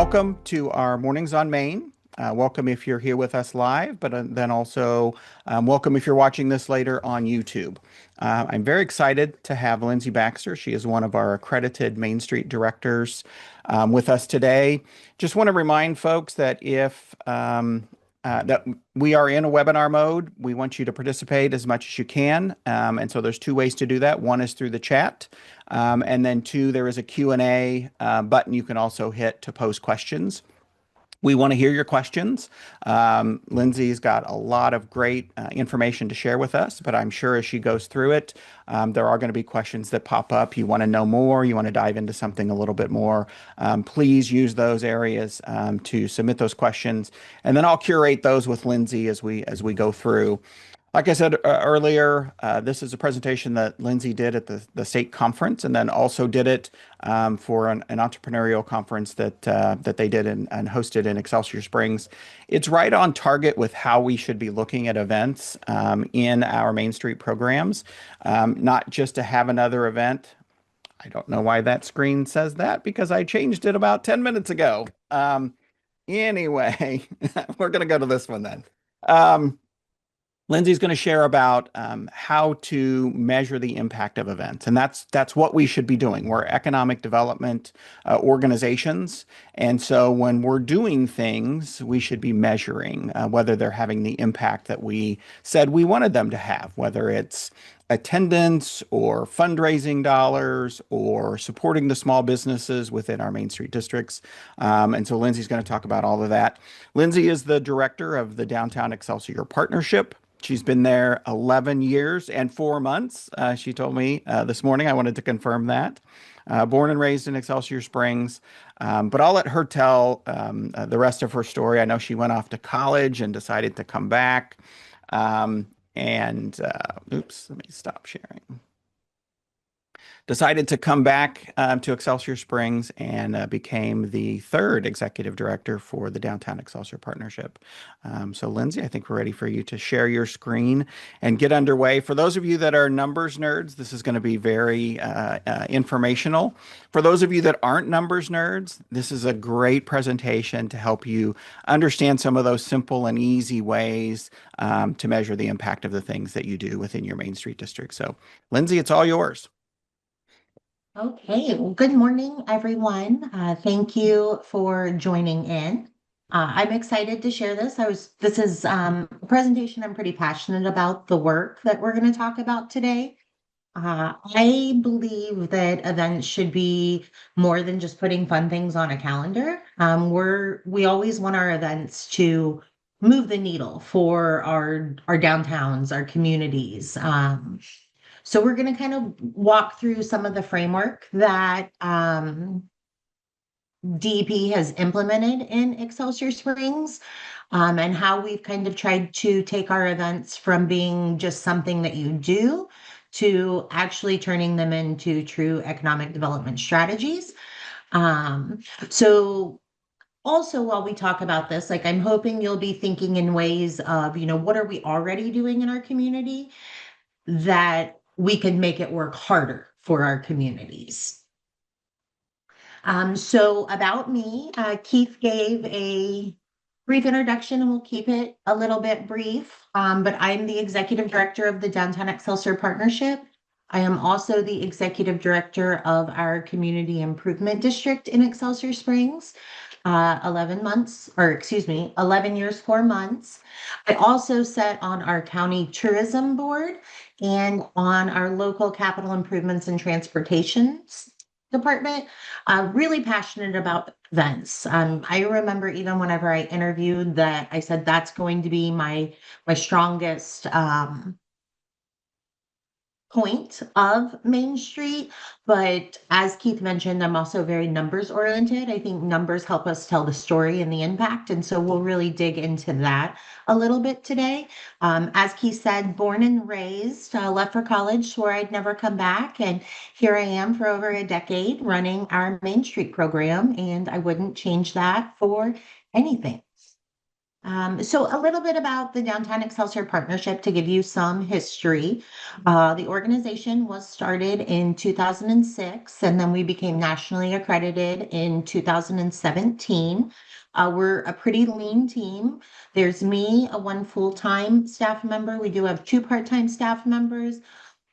Welcome to our Mornings on Main. Welcome if you're here with us live, but then also welcome if you're watching this later on YouTube. I'm very excited to have Lyndsey Baxter. She is one of our accredited Main Street directors with us today. Just want to remind folks that if that we are in a webinar mode, we want you to participate as much as you can. And so there's two ways to do that. One is through the chat. And then two, there is a Q&A button you can also hit to post questions. We want to hear your questions. Lyndsey's got a lot of great information to share with us, but I'm sure as she goes through it, there are going to be questions that pop up. You want to know more, you want to dive into something a little bit more. Please use those areas to submit those questions, and then I'll curate those with Lyndsey as we go through. Like I said earlier, this is a presentation that Lyndsey did at the state conference, and then also did it for an entrepreneurial conference that they did and hosted in Excelsior Springs. It's right on target with how we should be looking at events in our Main Street programs, not just to have another event. I don't know why that screen says that because I changed it about 10 minutes ago. Anyway, we're going to go to this one then. Lyndsey's going to share about how to measure the impact of events, and that's what we should be doing. We're economic development organizations, and so when we're doing things, we should be measuring whether they're having the impact that we said we wanted them to have, whether it's attendance or fundraising dollars or supporting the small businesses within our Main Street districts. And so Lyndsey's going to talk about all of that. Lyndsey is the director of the Downtown Excelsior Partnership. She's been there 11 years and 4 months. She told me this morning. I wanted to confirm that. Born and raised in Excelsior Springs. But I'll let her tell the rest of her story. I know she went off to college and decided to come back. Oops, let me stop sharing. Decided to come back to Excelsior Springs and became the third executive director for the Downtown Excelsior Partnership. So Lyndsey, I think we're ready for you to share your screen and get underway. For those of you that are numbers nerds, this is going to be very informational. For those of you that aren't numbers nerds, this is a great presentation to help you understand some of those simple and easy ways to measure the impact of the things that you do within your Main Street district. So Lyndsey, it's all yours. Okay, well, good morning, everyone. Thank you for joining in. I'm excited to share this. This is a presentation I'm pretty passionate about the work that we're going to talk about today. I believe that events should be more than just putting fun things on a calendar. We always want our events to move the needle for our downtowns, our communities. So we're going to kind of walk through some of the framework that DEP has implemented in Excelsior Springs, and how we've kind of tried to take our events from being just something that you do to actually turning them into true economic development strategies. So also, while we talk about this, like I'm hoping you'll be thinking in ways of, what are we already doing in our community that we can make it work harder for our communities. So about me, Keith gave a brief introduction and we'll keep it a little bit brief, but I'm the executive director of the Downtown Excelsior Partnership. I am also the executive director of our community improvement district in Excelsior Springs. 11 years, 4 months. I also sat on our county tourism board and on our local capital improvements and transportation department. Really passionate about events. I remember even whenever I interviewed that I said that's going to be my strongest point of Main Street. But as Keith mentioned, I'm also very numbers oriented. I think numbers help us tell the story and the impact. And so we'll really dig into that a little bit today. As Keith said, born and raised, left for college, swore I'd never come back. And here I am for over a decade running our Main Street program. And I wouldn't change that for anything. So a little bit about the Downtown Excelsior Partnership to give you some history. The organization was started in 2006, and then we became nationally accredited in 2017. We're a pretty lean team. There's me, a one full-time staff member. We do have two part-time staff members,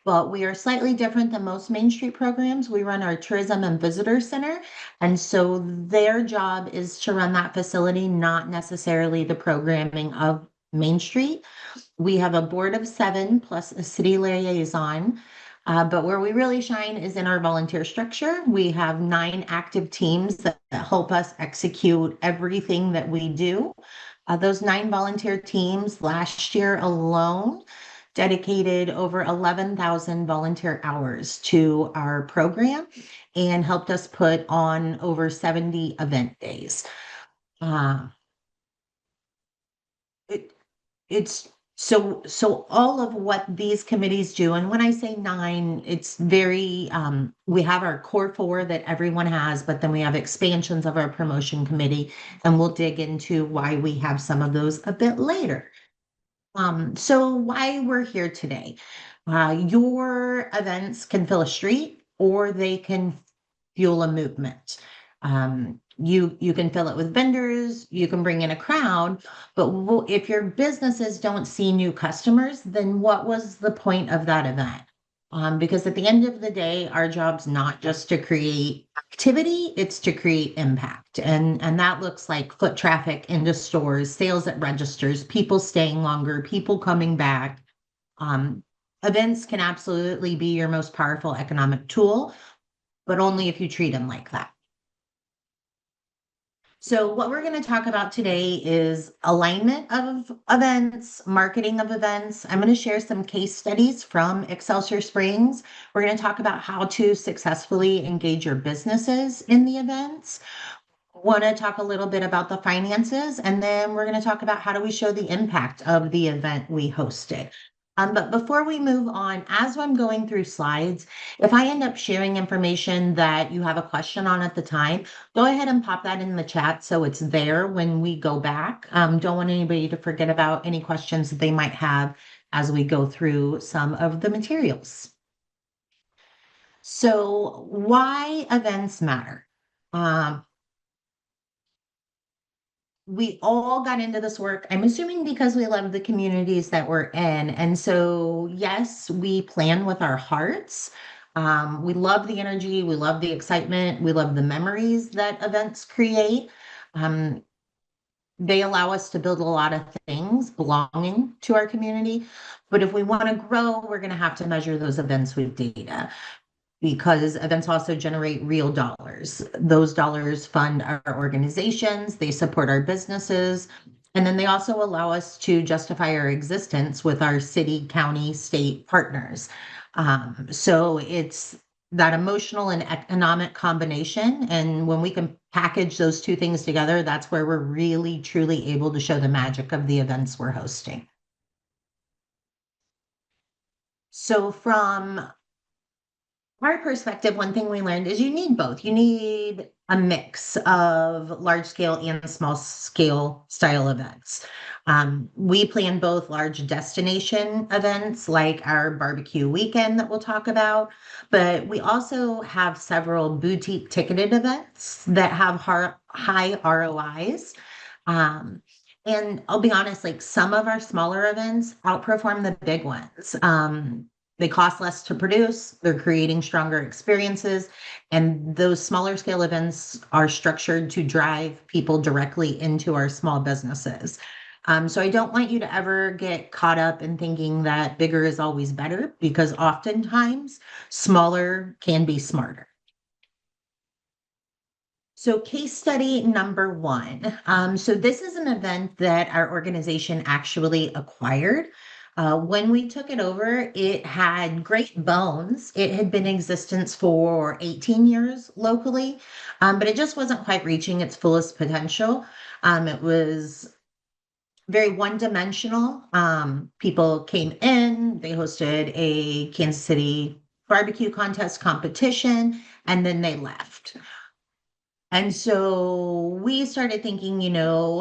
but we are slightly different than most Main Street programs. We run our tourism and visitor center. And so their job is to run that facility, not necessarily the programming of Main Street. We have a board of seven plus a city liaison. But where we really shine is in our volunteer structure. We have nine active teams that help us execute everything that we do. Those nine volunteer teams last year alone dedicated over 11,000 volunteer hours to our program and helped us put on over 70 event days. Uh, it, it's so all of what these committees do, and when I say nine, it's very we have our core four that everyone has, but then we have expansions of our promotion committee, and we'll dig into why we have some of those a bit later. So why we're here today. Your events can fill a street or they can fuel a movement. You can fill it with vendors, you can bring in a crowd, but if your businesses don't see new customers, then what was the point of that event? Because at the end of the day, our job's not just to create activity, it's to create impact. And that looks like foot traffic into stores, sales at registers, people staying longer, people coming back. Um, Events can absolutely be your most powerful economic tool, but only if you treat them like that. So what we're going to talk about today is alignment of events, marketing of events. I'm going to share some case studies from Excelsior Springs. We're going to talk about how to successfully engage your businesses in the events. Want to talk a little bit about the finances, and then we're going to talk about how do we show the impact of the event we hosted. But before we move on, as I'm going through slides, if I end up sharing information that you have a question on at the time, go ahead and pop that in the chat so it's there when we go back. Don't want anybody to forget about any questions that they might have as we go through some of the materials. So why events matter? Um, we all got into this work, I'm assuming because we love the communities that we're in. And so, yes, we plan with our hearts. We love the energy, we love the excitement, we love the memories that events create. Um, they allow us to build a lot of things belonging to our community. But if we want to grow, we're going to have to measure those events with data because events also generate real dollars. Those dollars fund our organizations, they support our businesses, and then they also allow us to justify our existence with our city, county, state partners. So it's that emotional and economic combination. And when we can package those two things together, that's where we're really, truly able to show the magic of the events we're hosting. So from our perspective, one thing we learned is you need both. You need a mix of large scale and small scale style events. We plan both large destination events like our barbecue weekend that we'll talk about, but we also have several boutique ticketed events that have high ROIs. Um, and I'll be honest, like some of our smaller events outperform the big ones. They cost less to produce, they're creating stronger experiences, and those smaller scale events are structured to drive people directly into our small businesses. So I don't want you to ever get caught up in thinking that bigger is always better because oftentimes smaller can be smarter. So case study number one. So this is an event that our organization actually acquired. When we took it over, it had great bones. It had been in existence for 18 years locally, but it just wasn't quite reaching its fullest potential. It was very one-dimensional. People came in, they hosted a Kansas City barbecue contest competition, and then they left. And so we started thinking,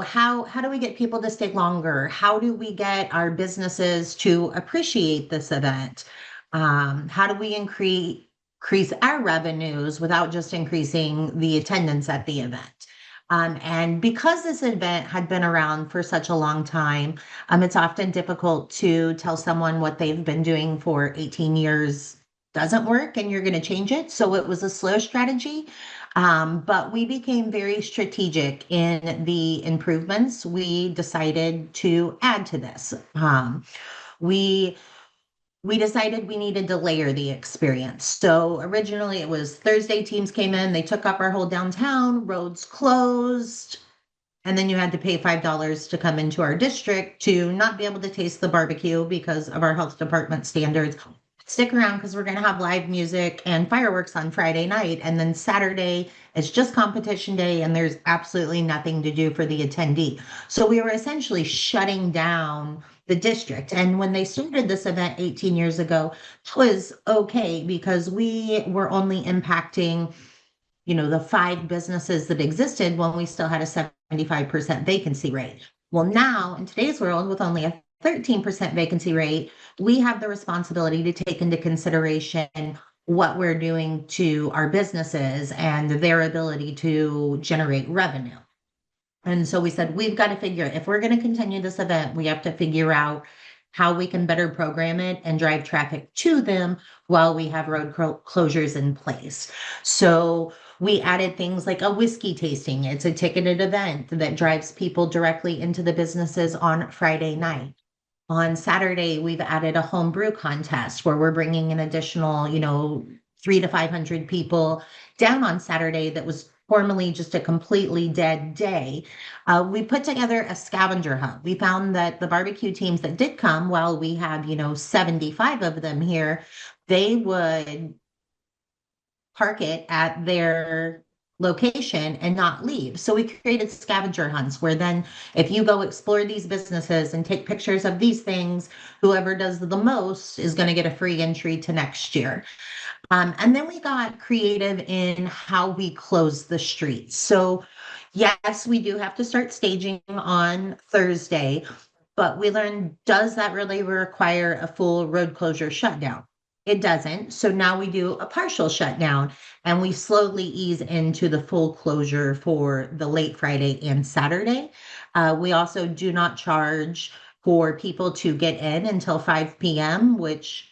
how do we get people to stay longer? How do we get our businesses to appreciate this event? How do we increase our revenues without just increasing the attendance at the event? And because this event had been around for such a long time, it's often difficult to tell someone what they've been doing for 18 years doesn't work and you're going to change it. So it was a slow strategy. But we became very strategic in the improvements we decided to add to this. We we decided we needed to layer the experience. So originally it was Thursday teams came in, they took up our whole downtown, roads closed, and then you had to pay $5 to come into our district to not be able to taste the barbecue because of our health department standards. Stick around because we're going to have live music and fireworks on Friday night. And then Saturday is just competition day, and there's absolutely nothing to do for the attendee. So we were essentially shutting down the district. And when they started this event 18 years ago, it was okay because we were only impacting the five businesses that existed when we still had a 75% vacancy rate. Well, now in today's world, with only a 13% vacancy rate, we have the responsibility to take into consideration what we're doing to our businesses and their ability to generate revenue. And so we said, we've got to figure, if we're going to continue this event, we have to figure out how we can better program it and drive traffic to them while we have road closures in place. So we added things like a whiskey tasting. It's a ticketed event that drives people directly into the businesses on Friday night. On Saturday, we've added a home brew contest where we're bringing an additional, 300 to 500 people down on Saturday that was formerly just a completely dead day. We put together a scavenger hunt. We found that the barbecue teams that did come, while we had, 75 of them here, they would park it at their location and not leave. So we created scavenger hunts where then if you go explore these businesses and take pictures of these things, whoever does the most is going to get a free entry to next year. And then we got creative in how we close the streets. So yes, we do have to start staging on Thursday, but we learned, does that really require a full road closure shutdown? It doesn't. So now we do a partial shutdown and we slowly ease into the full closure for the late Friday and Saturday. We also do not charge for people to get in until 5 p.m., which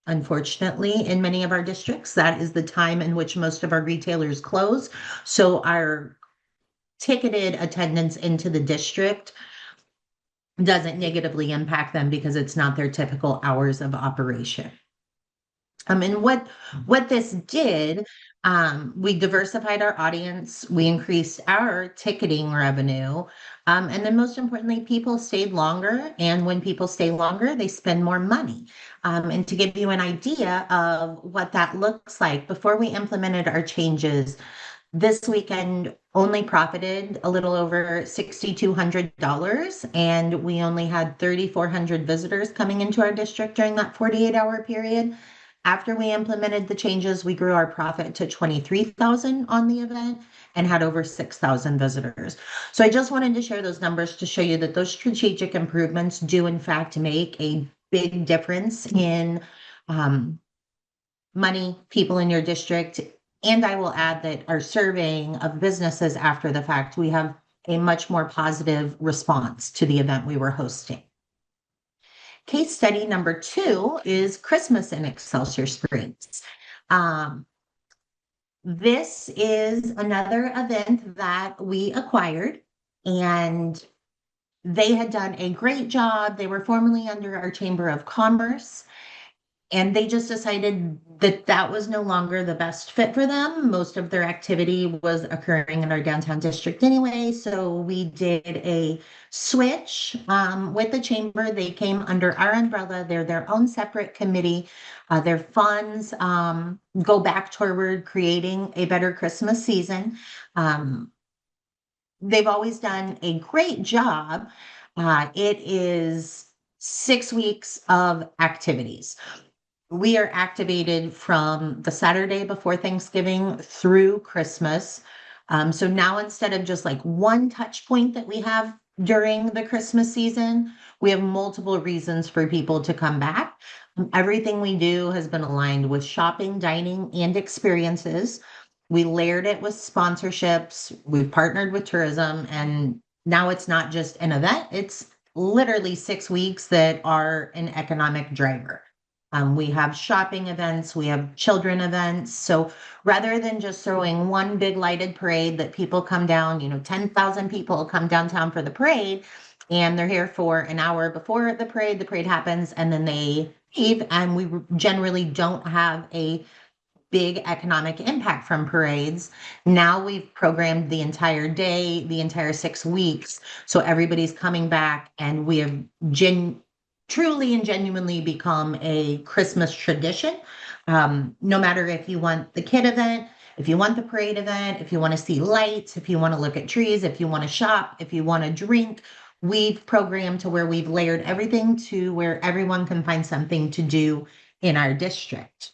unfortunately in many of our districts, that is the time in which most of our retailers close. So our ticketed attendance into the district doesn't negatively impact them because it's not their typical hours of operation. And what this did, we diversified our audience, we increased our ticketing revenue, and then most importantly, people stayed longer. And when people stay longer, they spend more money. And to give you an idea of what that looks like, before we implemented our changes, this weekend only profited a little over $6,200, and we only had 3,400 visitors coming into our district during that 48-hour period. After we implemented the changes, we grew our profit to 23,000 on the event and had over 6,000 visitors. So I just wanted to share those numbers to show you that those strategic improvements do in fact make a big difference in money, people in your district. And I will add that our surveying of businesses after the fact, we have a much more positive response to the event we were hosting. Case study number 2 is Christmas in Excelsior Springs. This is another event that we acquired, and they had done a great job. They were formerly under our Chamber of Commerce, and they just decided that that was no longer the best fit for them. Most of their activity was occurring in our downtown district anyway. So we did a switch with the chamber. They came under our umbrella. They're their own separate committee. Their funds go back toward creating a better Christmas season. They've always done a great job. It is 6 weeks of activities. We are activated from the Saturday before Thanksgiving through Christmas. So now instead of just like one touch point that we have during the Christmas season, we have multiple reasons for people to come back. Everything we do has been aligned with shopping, dining, and experiences. We layered it with sponsorships. We've partnered with tourism, and now it's not just an event, it's literally 6 weeks that are an economic driver. We have shopping events, we have children events. So rather than just throwing one big lighted parade that people come down, 10,000 people come downtown for the parade, and they're here for an hour before the parade happens, and then they leave. And we generally don't have a big economic impact from parades. Now we've programmed the entire day, the entire 6 weeks. So everybody's coming back, and we have truly and genuinely become a Christmas tradition. No matter if you want the kid event, if you want the parade event, if you want to see lights, if you want to look at trees, if you want to shop, if you want to drink, we've programmed to where we've layered everything to where everyone can find something to do in our district.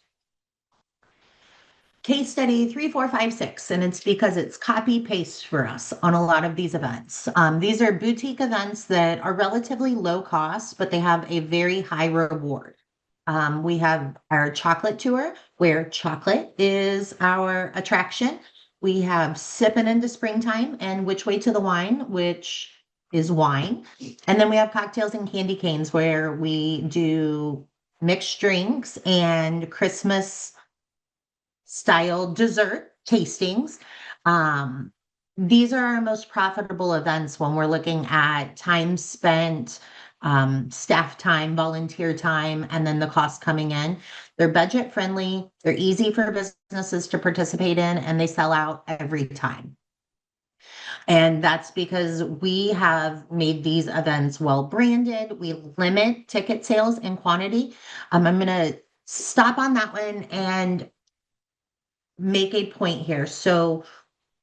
Case study 3456, and it's because it's copy paste for us on a lot of these events. These are boutique events that are relatively low cost, but they have a very high reward. We have our chocolate tour, where chocolate is our attraction. We have Sippin' into Springtime and Which Way to the Wine, which is wine. And then we have cocktails and candy canes, where we do mixed drinks and Christmas style dessert tastings. Um, these are our most profitable events when we're looking at time spent, staff time, volunteer time, and then the cost coming in. They're budget friendly, they're easy for businesses to participate in, and they sell out every time. And that's because we have made these events well branded. We limit ticket sales and quantity. I'm going to stop on that one and make a point here. So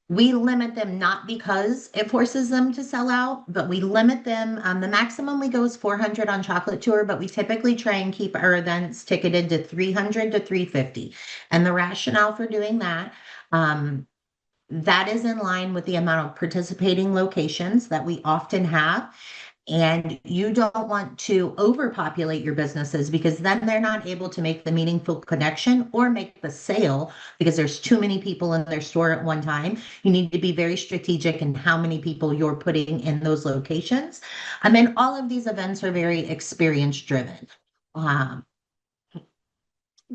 we limit them not because it forces them to sell out, but we limit them. The maximum we go is 400 on chocolate tour, but we typically try and keep our events ticketed to 300 to 350. And the rationale for doing that, that is in line with the amount of participating locations that we often have. And you don't want to overpopulate your businesses, because then they're not able to make the meaningful connection or make the sale because there's too many people in their store at one time. You need to be very strategic in how many people you're putting in those locations. And then all of these events are very experience driven. Um,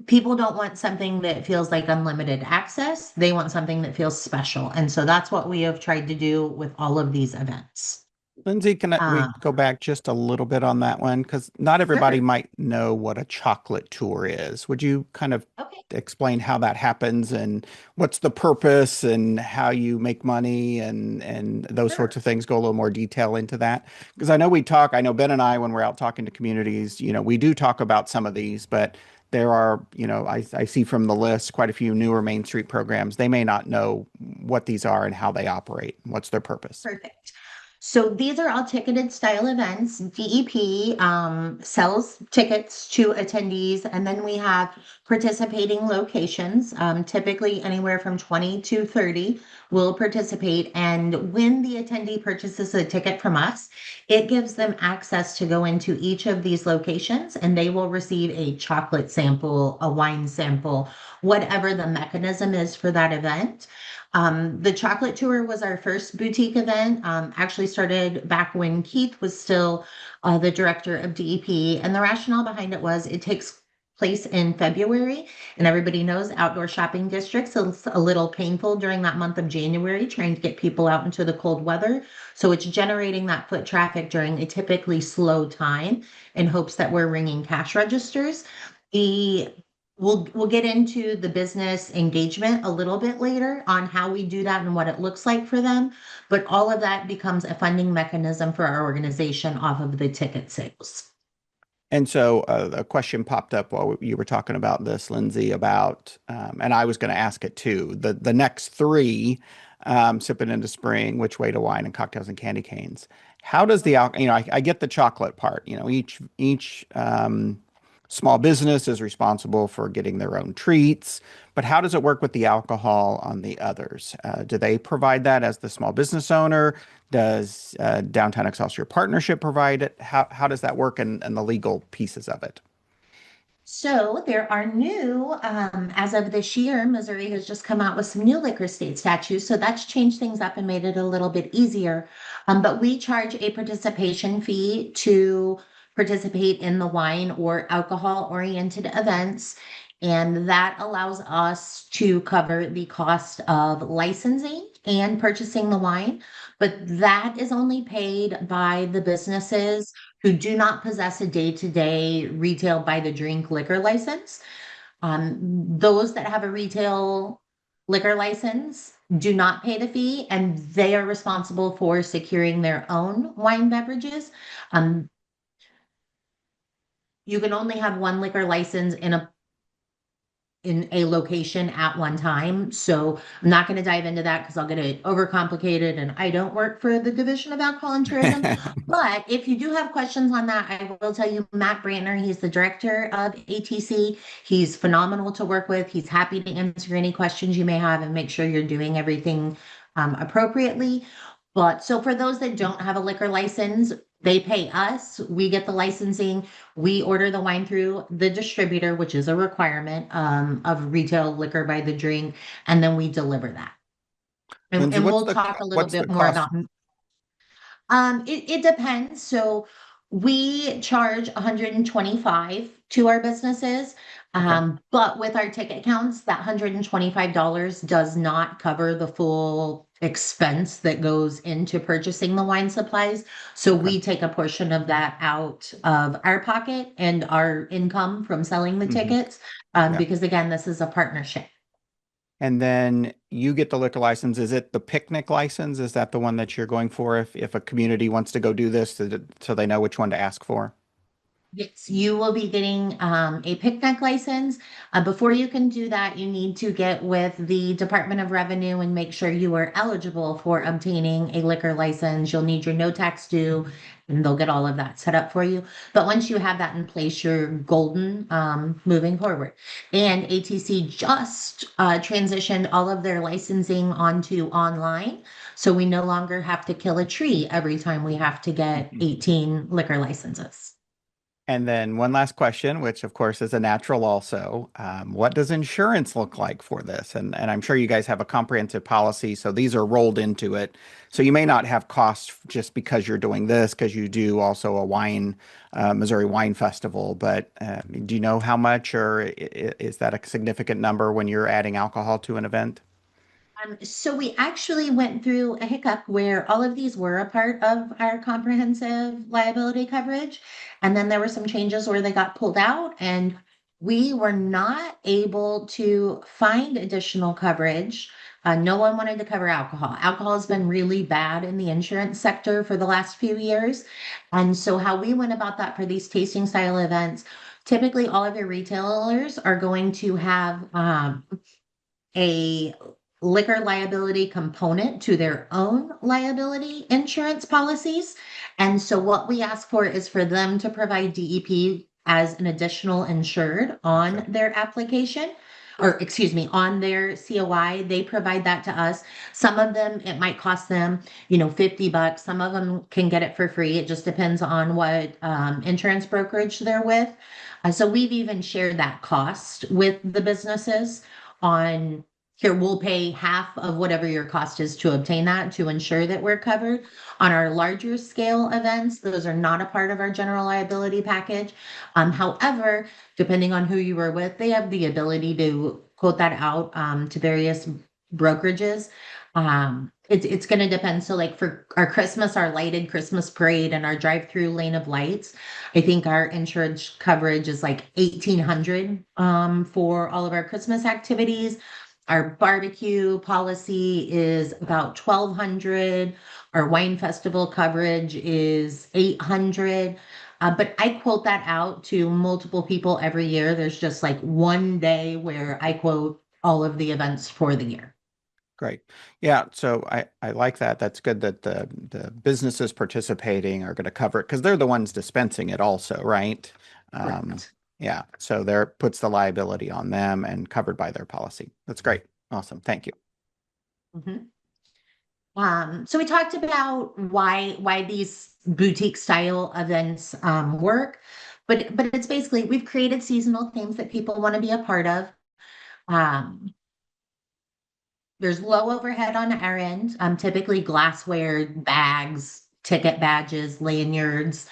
People don't want something that feels like unlimited access. They want something that feels special. And so that's what we have tried to do with all of these events. Lyndsey, we Uh, go back just a little bit on that one? Because not everybody sure. might know what a chocolate tour is. Would you kind of Okay. explain how that happens and what's the purpose and how you make money and those sorts Sure. of things? Go a little more detail into that. Because I know Ben and I, when we're out talking to communities, we do talk about some of these, but there are, I see from the list quite a few newer Main Street programs. They may not know what these are and how they operate. What's their purpose? Perfect. So these are all ticketed style events. DEP sells tickets to attendees, and then we have participating locations, typically anywhere from 20 to 30 will participate. And when the attendee purchases a ticket from us, it gives them access to go into each of these locations, and they will receive a chocolate sample, a wine sample, whatever the mechanism is for that event. The chocolate tour was our first boutique event, actually started back when Keith was still the director of DEP. And the rationale behind it was it takes place in February, and everybody knows outdoor shopping districts. So it's a little painful during that month of January, trying to get people out into the cold weather. So it's generating that foot traffic during a typically slow time in hopes that we're ringing cash registers. The We'll get into the business engagement a little bit later on how we do that and what it looks like for them, but all of that becomes a funding mechanism for our organization off of the ticket sales. And so a question popped up while you were talking about this, Lyndsey, about, and I was going to ask it too, the next three, Sipping into Spring, Which Way to Wine, and Cocktails and Candy Canes. How does the I get the chocolate part, each small business is responsible for getting their own treats, but how does it work with the alcohol on the others? Do they provide that as the small business owner? Does Downtown Excelsior Partnership provide it? How does that work and the legal pieces of it? So there are new, as of this year, Missouri has just come out with some new liquor state statutes. So that's changed things up and made it a little bit easier. But we charge a participation fee to participate in the wine or alcohol oriented events. And that allows us to cover the cost of licensing and purchasing the wine. But that is only paid by the businesses who do not possess a day-to-day retail by the drink liquor license. Those that have a retail liquor license do not pay the fee, and they are responsible for securing their own wine beverages. Um, you can only have one liquor license in a location at one time. So I'm not going to dive into that because I'll get it overcomplicated and I don't work for the Division of Alcohol and Tourism. But if you do have questions on that, I will tell you Matt Brantner, he's the director of ATC. He's phenomenal to work with. He's happy to answer any questions you may have and make sure you're doing everything appropriately. But so for those that don't have a liquor license, they pay us, we get the licensing, we order the wine through the distributor, which is a requirement of retail liquor by the drink, and then we deliver that. Lyndsey, And we'll talk a little what's the bit more cost? about it depends. So we charge 125 to our businesses. Okay. But with our ticket counts, that $125 does not cover the full expense that goes into purchasing the wine supplies. So Okay. we take a portion of that out of our pocket and our income from selling the Hmm. tickets. Yeah. Because again, this is a partnership. And then you get the liquor license. Is it the picnic license? Is that the one that you're going for if a community wants to go do this so they know which one to ask for? Yes, you will be getting a picnic license. Before you can do that, you need to get with the Department of Revenue and make sure you are eligible for obtaining a liquor license. You'll need your no tax due, and they'll get all of that set up for you. But once you have that in place, you're golden moving forward. And ATC just transitioned all of their licensing onto online. So we no longer have to kill a tree every time we have to get 18 liquor licenses. And then one last question, which of course is a natural also. What does insurance look like for this? And I'm sure you guys have a comprehensive policy, so these are rolled into it. So you may not have costs just because you're doing this, because you do also a Missouri Wine Festival. But do you know how much, or is that a significant number when you're adding alcohol to an event? So we actually went through a hiccup where all of these were a part of our comprehensive liability coverage. And then there were some changes where they got pulled out and we were not able to find additional coverage. No one wanted to cover alcohol. Alcohol has been really bad in the insurance sector for the last few years. And so how we went about that for these tasting style events, typically all of your retailers are going to have a liquor liability component to their own liability insurance policies. And so what we ask for is for them to provide DEP as an additional insured on Gotcha. their application. Or excuse me, on their COI, they provide that to us. Some of them, it might cost them, $50. Some of them can get it for free. It just depends on what insurance brokerage they're with. So we've even shared that cost with the businesses on here, we'll pay half of whatever your cost is to obtain that to ensure that we're covered. On our larger scale events, those are not a part of our general liability package. However, depending on who you were with, they have the ability to quote that out to various brokerages. It's going to depend. So, like for our Christmas, our lighted Christmas parade and our drive-through lane of lights, I think our insurance coverage is like 1,800 for all of our Christmas activities. Our barbecue policy is about 1,200. Our wine festival coverage is 800. But I quote that out to multiple people every year. There's just like one day where I quote all of the events for the year. Great. Yeah, so I like that. That's good that the businesses participating are going to cover it because they're the ones dispensing it also, right? Um, Correct. Yeah. So there puts the liability on them and covered by their policy. That's great. Awesome. Thank you. Mhm. So we talked about why these boutique style events work, but it's basically we've created seasonal themes that people want to be a part of. Um, there's low overhead on our end, typically glassware, bags, ticket badges, lanyards.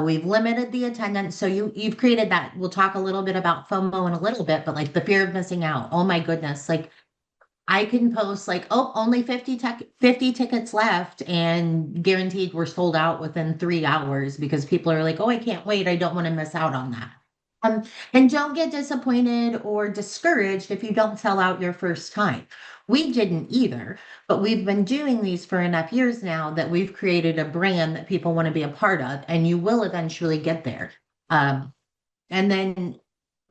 We've limited the attendance, so you've created that. We'll talk a little bit about FOMO in a little bit, but like the fear of missing out. Oh my goodness, like I can post like, oh, only 50 tickets left and guaranteed we're sold out within 3 hours because people are like, oh, I can't wait. I don't want to miss out on that. Um, and don't get disappointed or discouraged if you don't sell out your first time. We didn't either, but we've been doing these for enough years now that we've created a brand that people want to be a part of, and you will eventually get there. Um, and then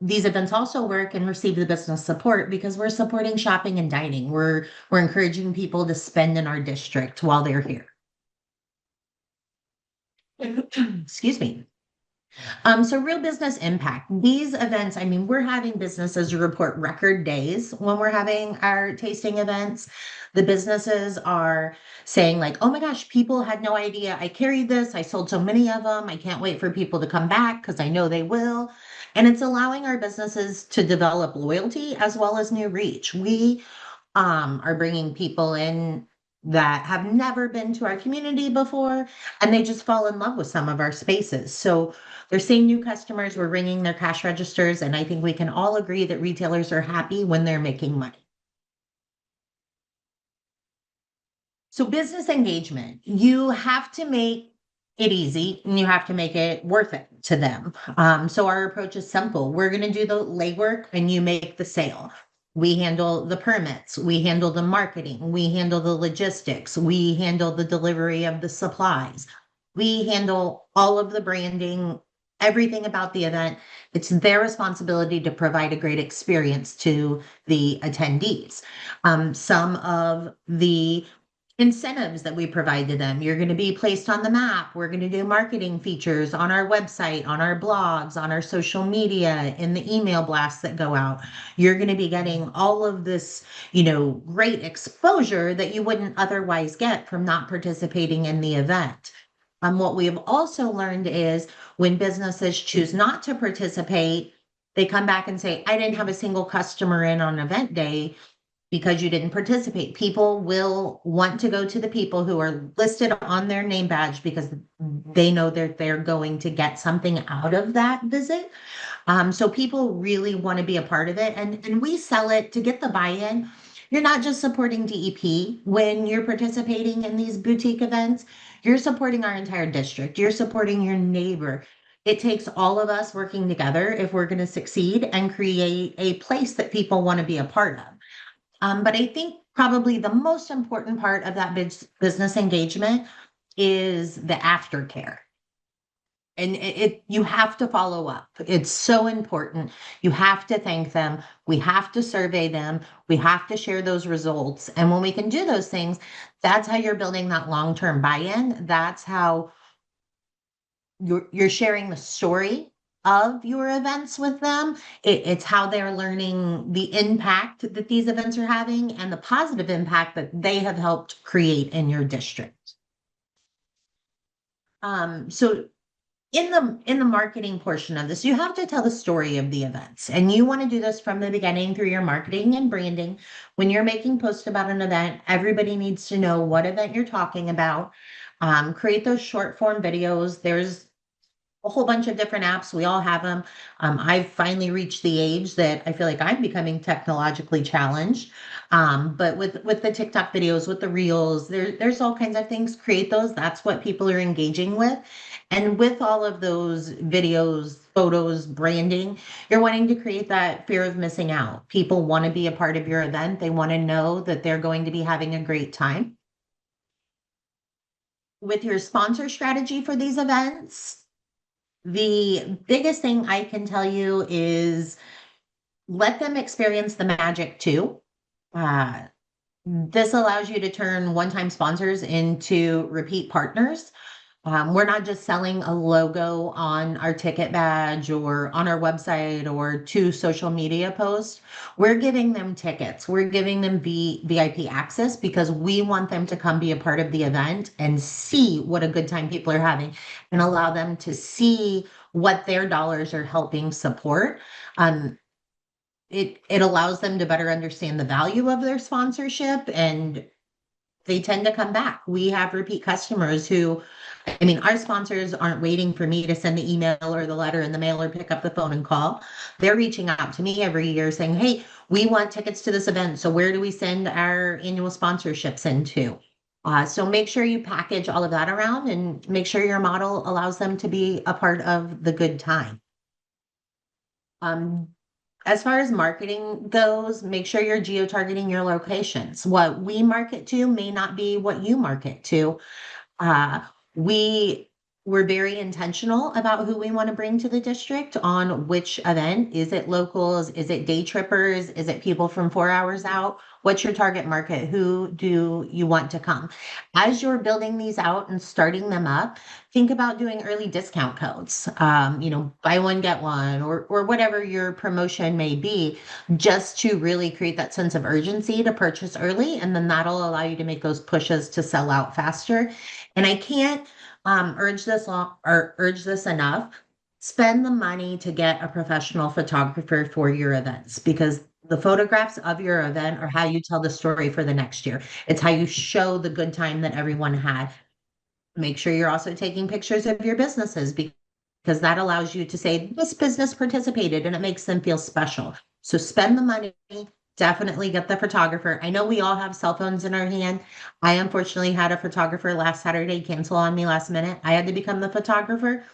these events also work and receive the business support because we're supporting shopping and dining. We're encouraging people to spend in our district while they're here. Excuse me. So real business impact. These events, I mean, we're having businesses report record days when we're having our tasting events. The businesses are saying like, oh my gosh, people had no idea I carried this. I sold so many of them. I can't wait for people to come back because I know they will. And it's allowing our businesses to develop loyalty as well as new reach. We are bringing people in that have never been to our community before, and they just fall in love with some of our spaces. So they're seeing new customers, we're ringing their cash registers, and I think we can all agree that retailers are happy when they're making money. So business engagement, you have to make it easy and you have to make it worth it to them. So our approach is simple. We're going to do the legwork and you make the sale. We handle the permits, we handle the marketing, we handle the logistics, we handle the delivery of the supplies, we handle all of the branding, everything about the event. It's their responsibility to provide a great experience to the attendees. Some of the incentives that we provide to them. You're going to be placed on the map. We're going to do marketing features on our website, on our blogs, on our social media, in the email blasts that go out. You're going to be getting all of this, great exposure that you wouldn't otherwise get from not participating in the event. What we have also learned is when businesses choose not to participate, they come back and say, I didn't have a single customer in on event day because you didn't participate. People will want to go to the people who are listed on their name badge because they know that they're going to get something out of that visit. So people really want to be a part of it. And we sell it to get the buy-in. You're not just supporting DEP when you're participating in these boutique events. You're supporting our entire district. You're supporting your neighbor. It takes all of us working together if we're going to succeed and create a place that people want to be a part of. But I think probably the most important part of that business engagement is the aftercare. And you have to follow up. It's so important. You have to thank them. We have to survey them. We have to share those results. And when we can do those things, that's how you're building that long-term buy-in. That's how you're sharing the story of your events with them. It's how they're learning the impact that these events are having and the positive impact that they have helped create in your district. So in the marketing portion of this, you have to tell the story of the events, and you want to do this from the beginning through your marketing and branding. When you're making posts about an event, everybody needs to know what event you're talking about. Create those short form videos. There's a whole bunch of different apps. We all have them. I've finally reached the age that I feel like I'm becoming technologically challenged. But with the TikTok videos, with the reels, there's all kinds of things. Create those. That's what people are engaging with. And with all of those videos, photos, branding, you're wanting to create that fear of missing out. People want to be a part of your event. They want to know that they're going to be having a great time. With your sponsor strategy for these events, the biggest thing I can tell you is let them experience the magic too. Uh, this allows you to turn one-time sponsors into repeat partners. We're not just selling a logo on our ticket badge or on our website or to social media posts. We're giving them tickets. We're giving them VIP access because we want them to come be a part of the event and see what a good time people are having and allow them to see what their dollars are helping support. Um, it allows them to better understand the value of their sponsorship, and they tend to come back. We have repeat customers who, I mean, our sponsors aren't waiting for me to send the email or the letter in the mail or pick up the phone and call. They're reaching out to me every year saying, hey, we want tickets to this event. So where do we send our annual sponsorships into? So make sure you package all of that around and make sure your model allows them to be a part of the good time. Um, as far as marketing goes, make sure you're geo-targeting your locations. What we market to may not be what you market to. Uh, we we're very intentional about who we want to bring to the district on which event. Is it locals? Is it day trippers? Is it people from 4 hours out? What's your target market? Who do you want to come? As you're building these out and starting them up, think about doing early discount codes. Buy one, get one, or whatever your promotion may be, just to really create that sense of urgency to purchase early. And then that'll allow you to make those pushes to sell out faster. And I can't urge this enough. Spend the money to get a professional photographer for your events because the photographs of your event are how you tell the story for the next year. It's how you show the good time that everyone had. Make sure you're also taking pictures of your businesses because that allows you to say this business participated and it makes them feel special. So spend the money, definitely get the photographer. I know we all have cell phones in our hand. I unfortunately had a photographer last Saturday cancel on me last minute. I had to become the photographer.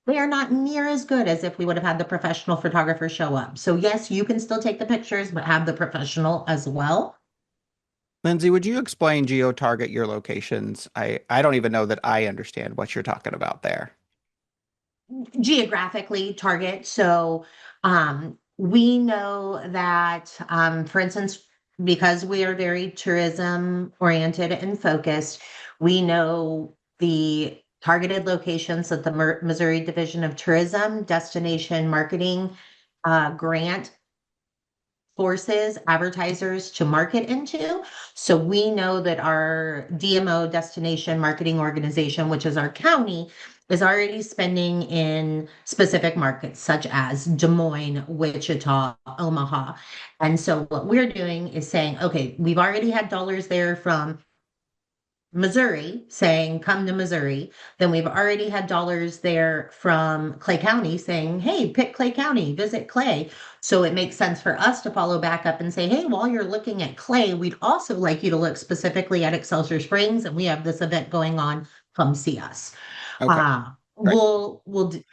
They are not near as good as if we would have had the professional photographer show up. So yes, you can still take the pictures, but have the professional as well. Lyndsey, would you explain geo-target your locations? I don't even know that I understand what you're talking about there. Geographically target. So we know that, for instance, because we are very tourism oriented and focused, we know the targeted locations that the Missouri Division of Tourism Destination Marketing grant forces advertisers to market into. So we know that our DMO destination marketing organization, which is our county, is already spending in specific markets such as Des Moines, Wichita, Omaha. And so what we're doing is saying, okay, we've already had dollars there from Missouri saying, come to Missouri. Then we've already had dollars there from Clay County saying, hey, pick Clay County, visit Clay. So it makes sense for us to follow back up and say, hey, while you're looking at Clay, we'd also like you to look specifically at Excelsior Springs, and we have this event going on. Come see us. Okay, Uh, great. was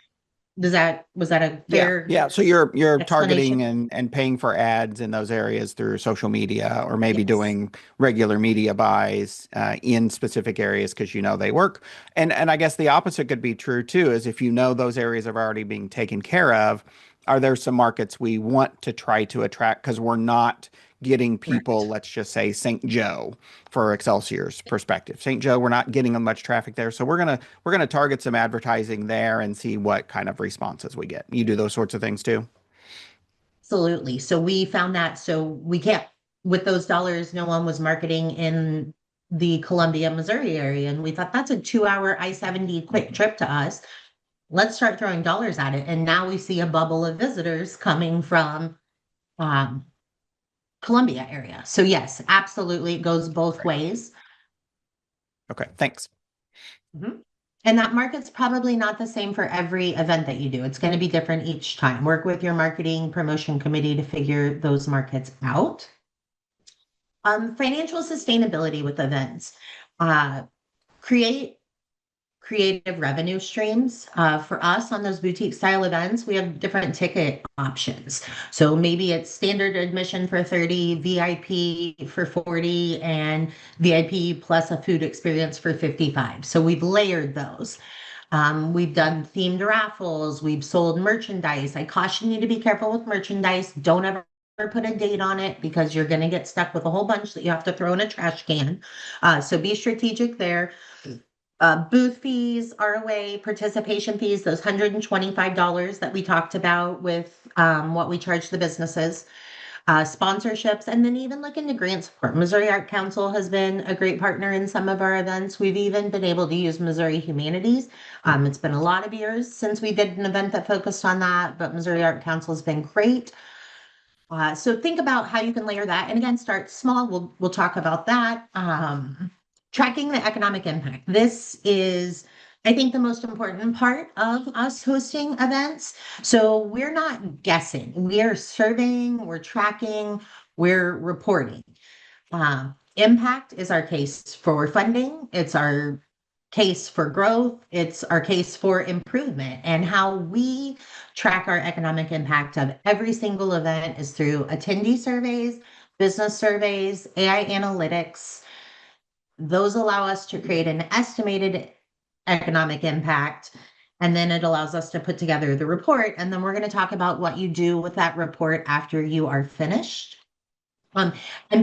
that a Yeah, fair yeah. So you're targeting explanation? and paying for ads in those areas through social media, or maybe Yes. doing regular media buys in specific areas because you know they work. And I guess the opposite could be true too, is if you know those areas are already being taken care of, are there some markets we want to try to attract because we're not getting people, Correct. let's just say St. Joe for Excelsior's perspective. St. Joe, we're not getting much traffic there. So we're gonna target some advertising there and see what kind of responses we get. You do those sorts of things too? Absolutely. So we found that so we can't with those dollars, no one was marketing in the Columbia, Missouri area. And we thought that's a 2 hour I-70 quick trip to us. Let's start throwing dollars at it. And now we see a bubble of visitors coming from um, Columbia area. So yes, absolutely. It goes both Right. ways. Okay, thanks. Mhm. And that market's probably not the same for every event that you do. It's going to be different each time. Work with your marketing promotion committee to figure those markets out. Financial sustainability with events. Uh, create creative revenue streams. For us on those boutique style events, we have different ticket options. So maybe it's standard admission for 30, VIP for 40, and VIP plus a food experience for 55. So we've layered those. We've done themed raffles. We've sold merchandise. I caution you to be careful with merchandise. Don't ever put a date on it because you're going to get stuck with a whole bunch that you have to throw in a trash can. So be strategic there. Booth fees are away, participation fees, those $125 that we talked about with what we charge the businesses, sponsorships, and then even look into grant support. Missouri Art Council has been a great partner in some of our events. We've even been able to use Missouri Humanities. It's been a lot of years since we did an event that focused on that, but Missouri Art Council has been great. So think about how you can layer that. And again, start small. We'll talk about that. Tracking the economic impact. This is, I think, the most important part of us hosting events. So we're not guessing. We are surveying, we're tracking, we're reporting. Impact is our case for funding. It's our case for growth. It's our case for improvement. And how we track our economic impact of every single event is through attendee surveys, business surveys, AI analytics. Those allow us to create an estimated economic impact. And then it allows us to put together the report. And then we're going to talk about what you do with that report after you are finished. And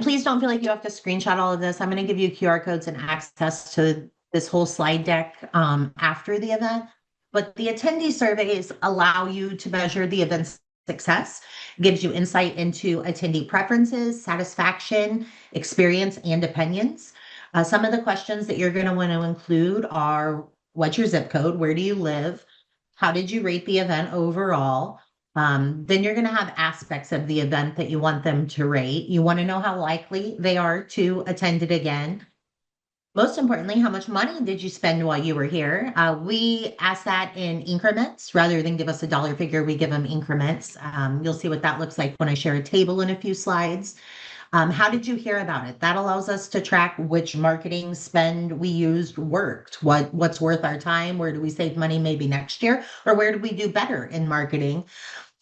please don't feel like you have to screenshot all of this. I'm going to give you QR codes and access to this whole slide deck after the event. But the attendee surveys allow you to measure the event's success, gives you insight into attendee preferences, satisfaction, experience, and opinions. Some of the questions that you're going to want to include are, what's your zip code? Where do you live? How did you rate the event overall? Then you're going to have aspects of the event that you want them to rate. You want to know how likely they are to attend it again. Most importantly, how much money did you spend while you were here? We ask that in increments rather than give us a dollar figure. We give them increments. You'll see what that looks like when I share a table in a few slides. How did you hear about it? That allows us to track which marketing spend we used worked, what's worth our time, where do we save money maybe next year, or where do we do better in marketing?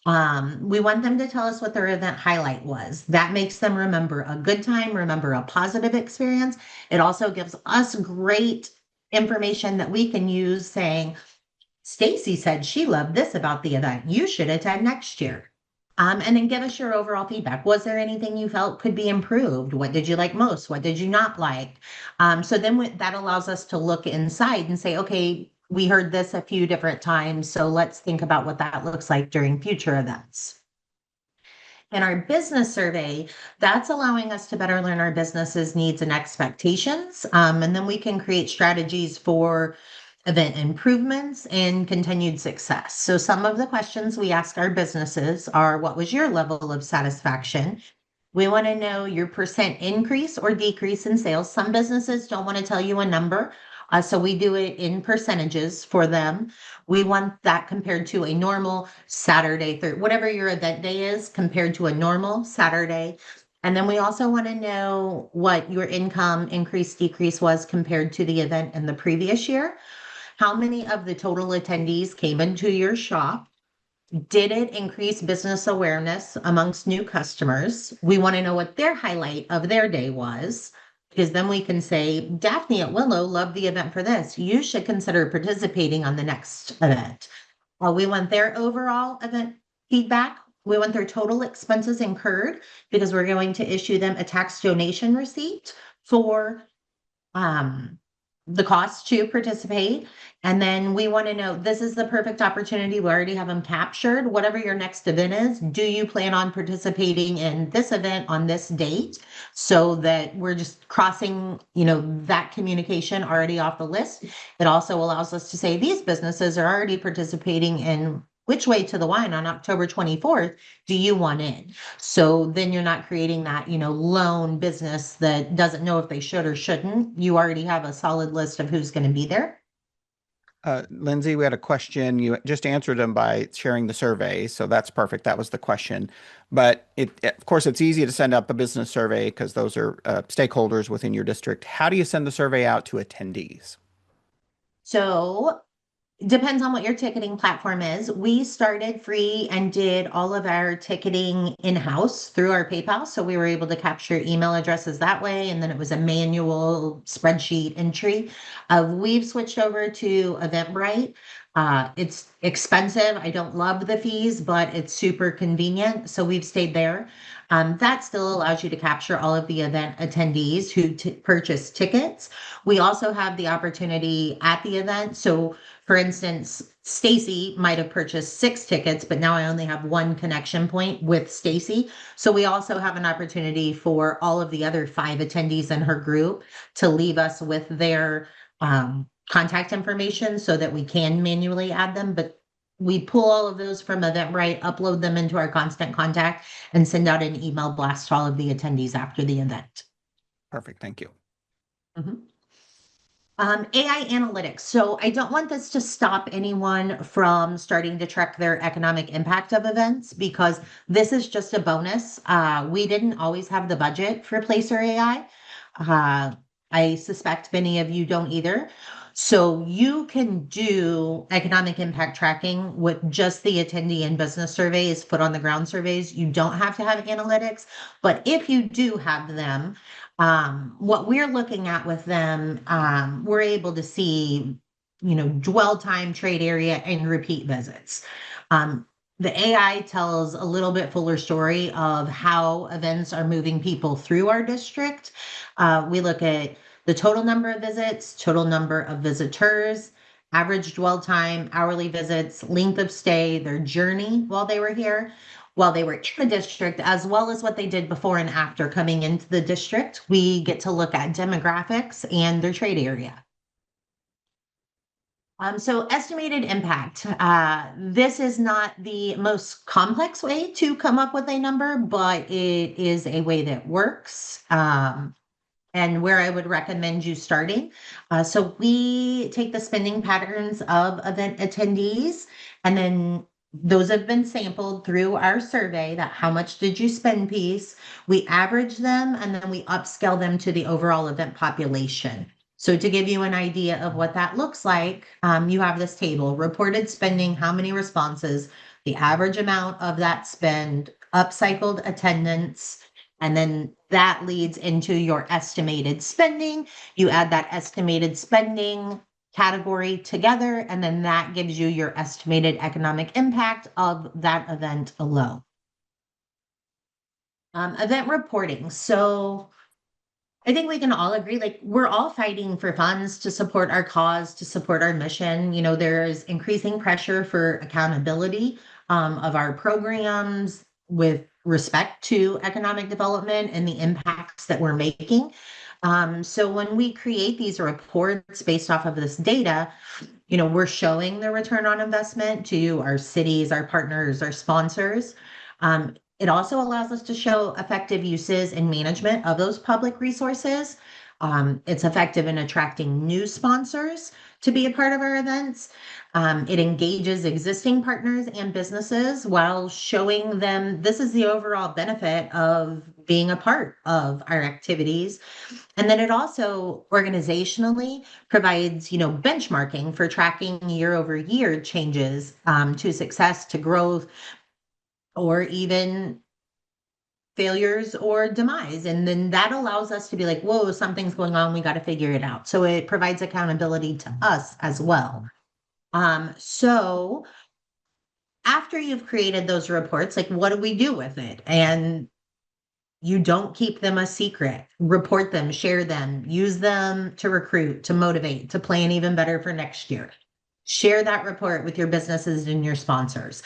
We want them to tell us what their event highlight was. That makes them remember a good time, remember a positive experience. It also gives us great information that we can use saying, Stacy said she loved this about the event. You should attend next year. And then give us your overall feedback. Was there anything you felt could be improved? What did you like most? What did you not like? So then that allows us to look inside and say, okay, we heard this a few different times, so let's think about what that looks like during future events. In our business survey, that's allowing us to better learn our business's needs and expectations. And then we can create strategies for event improvements and continued success. So some of the questions we ask our businesses are, what was your level of satisfaction? We want to know your percent increase or decrease in sales. Some businesses don't want to tell you a number. So we do it in percentages for them. We want that compared to a normal Saturday, whatever your event day is, compared to a normal Saturday. And then we also want to know what your income increase, decrease was compared to the event in the previous year. How many of the total attendees came into your shop? Did it increase business awareness amongst new customers? We want to know what their highlight of their day was, because then we can say, Daphne at Willow loved the event for this. You should consider participating on the next event. We want their overall event feedback. We want their total expenses incurred, because we're going to issue them a tax donation receipt for the cost to participate. And then we want to know, this is the perfect opportunity. We already have them captured. Whatever your next event is, do you plan on participating in this event on this date? So that we're just crossing, that communication already off the list. It also allows us to say these businesses are already participating in Which Way to the Wine on October 24th. Do you want in? So then you're not creating that, lone business that doesn't know if they should or shouldn't. You already have a solid list of who's going to be there. Lyndsey, we had a question. You just answered them by sharing the survey, so that's perfect. That was the question. But of course, it's easy to send out the business survey because those are stakeholders within your district. How do you send the survey out to attendees? So depends on what your ticketing platform is. We started free and did all of our ticketing in-house through our PayPal. So we were able to capture email addresses that way. And then it was a manual spreadsheet entry. We've switched over to Eventbrite. It's expensive. I don't love the fees, but it's super convenient. So we've stayed there. That still allows you to capture all of the event attendees who purchase tickets. We also have the opportunity at the event. So, for instance, Stacy might have purchased 6 tickets, but now I only have one connection point with Stacy. So we also have an opportunity for all of the other 5 attendees in her group to leave us with their contact information so that we can manually add them. But we pull all of those from Eventbrite, upload them into our constant contact, and send out an email blast to all of the attendees after the event. Perfect. Thank you. Mhm. AI analytics. So I don't want this to stop anyone from starting to track their economic impact of events because this is just a bonus. We didn't always have the budget for Placer AI. I suspect many of you don't either. So you can do economic impact tracking with just the attendee and business surveys, foot on the ground surveys. You don't have to have analytics, but if you do have them, what we're looking at with them, we're able to see, dwell time, trade area, and repeat visits. The AI tells a little bit fuller story of how events are moving people through our district. We look at the total number of visits, total number of visitors, average dwell time, hourly visits, length of stay, their journey while they were here, while they were in the district, as well as what they did before and after coming into the district. We get to look at demographics and their trade area. So estimated impact. This is not the most complex way to come up with a number, but it is a way that works. And where I would recommend you starting. So we take the spending patterns of event attendees, and then those have been sampled through our survey that how much did you spend piece. We average them and then we upscale them to the overall event population. So to give you an idea of what that looks like, you have this table, reported spending, how many responses, the average amount of that spend, upcycled attendance, and then that leads into your estimated spending. You add that estimated spending category together, and then that gives you your estimated economic impact of that event alone. Event reporting. So I think we can all agree, like we're all fighting for funds to support our cause, to support our mission. There's increasing pressure for accountability of our programs with respect to economic development and the impacts that we're making. So when we create these reports based off of this data, we're showing the return on investment to our cities, our partners, our sponsors. It also allows us to show effective uses and management of those public resources. It's effective in attracting new sponsors to be a part of our events. It engages existing partners and businesses while showing them this is the overall benefit of being a part of our activities. And then it also organizationally provides, benchmarking for tracking year over year changes to success, to growth, or even failures or demise. And then that allows us to be like, whoa, something's going on. We got to figure it out. So it provides accountability to us as well. So after you've created those reports, like what do we do with it? And you don't keep them a secret. Report them, share them, use them to recruit, to motivate, to plan even better for next year. Share that report with your businesses and your sponsors.